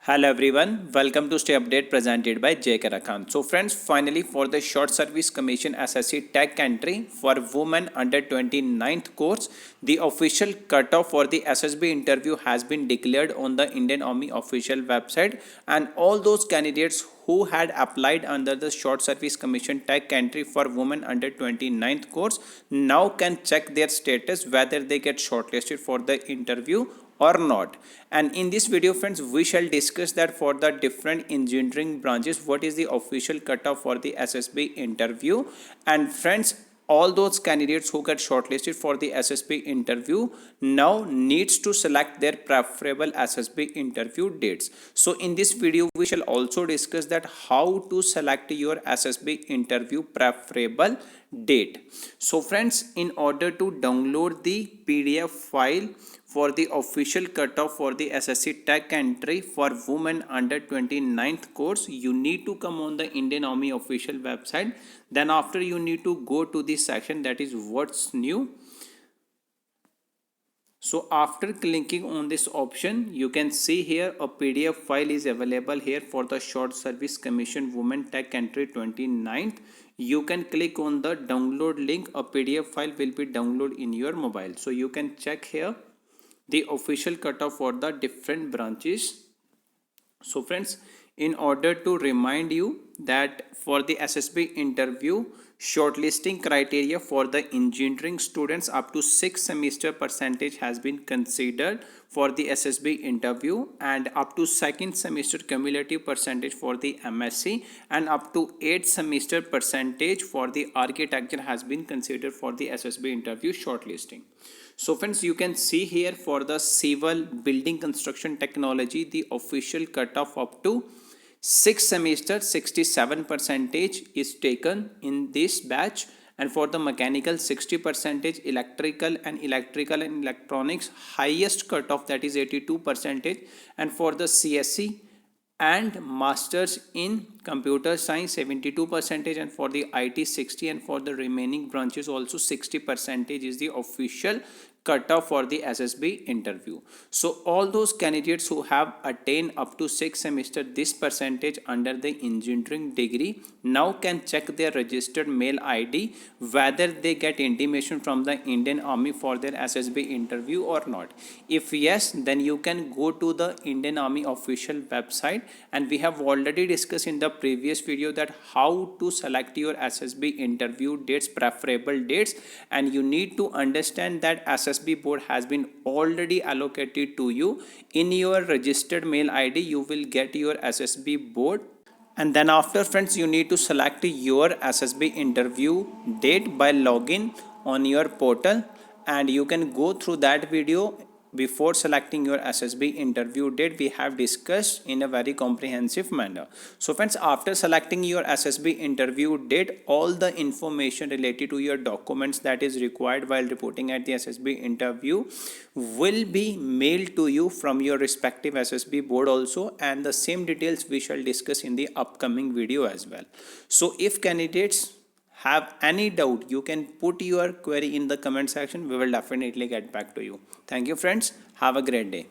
Hello everyone, welcome to Stay Update presented by J. Karakhan. So friends, finally for the Short Service Commission SSC Tech Entry for women under 29th course, the official cutoff for the SSB interview has been declared on the Indian Army official website, and all those candidates who had applied under the Short Service Commission Tech Entry for women under 29th course now can check their status whether they get shortlisted for the interview or not. And in this video friends, we shall discuss that for the different engineering branches what is the official cutoff for the SSB interview. And friends, all those candidates who get shortlisted for the SSB interview now needs to select their preferable SSB interview dates. So in this video we shall also discuss that how to select your SSB interview preferable date. So friends, in order to download the PDF file for the official cutoff for the SSC Tech Entry for women under 29th course, you need to come on the Indian Army official website. Then after you need to go to this section that is what's new. So after clicking on this option, you can see here a PDF file is available here for the Short Service Commission Women Tech Entry 29th. You can click on the download link. A PDF file will be downloaded in your mobile. So you can check here the official cutoff for the different branches. So friends, in order to remind you that for the SSB interview, shortlisting criteria for the engineering students up to 6 semester percentage has been considered for the SSB interview, and up to second semester cumulative percentage for the MSc, and up to 8 semester percentage for the architecture has been considered for the SSB interview shortlisting. So friends, you can see here for the civil building construction technology, the official cutoff up to 6 semester 67 percentage is taken in this batch, and for the mechanical 60 percentage, electrical and electronics highest cutoff that is 82 percentage, and for the CSC and masters in computer science 72 percentage, and for the IT 60, and for the remaining branches also 60 percentage is the official cutoff for the SSB interview. So all those candidates who have attained up to 6 semester this percentage under the engineering degree now can check their registered mail ID whether they get intimation from the Indian Army for their SSB interview or not. If yes, then you can go to the Indian Army official website, and we have already discussed in the previous video that how to select your SSB interview dates, preferable dates, and you need to understand that SSB board has been already allocated to you. In your registered mail ID you will get your SSB board, and then after friends you need to select your SSB interview date by login on your portal, and you can go through that video. Before selecting your SSB interview date, we have discussed in a very comprehensive manner. So friends, after selecting your SSB interview date, all the information related to your documents that is required while reporting at the SSB interview will be mailed to you from your respective SSB board also, and the same details we shall discuss in the upcoming video as well. So if candidates have any doubt, you can put your query in the comment section. We will definitely get back to you. Thank you friends. Have a great day.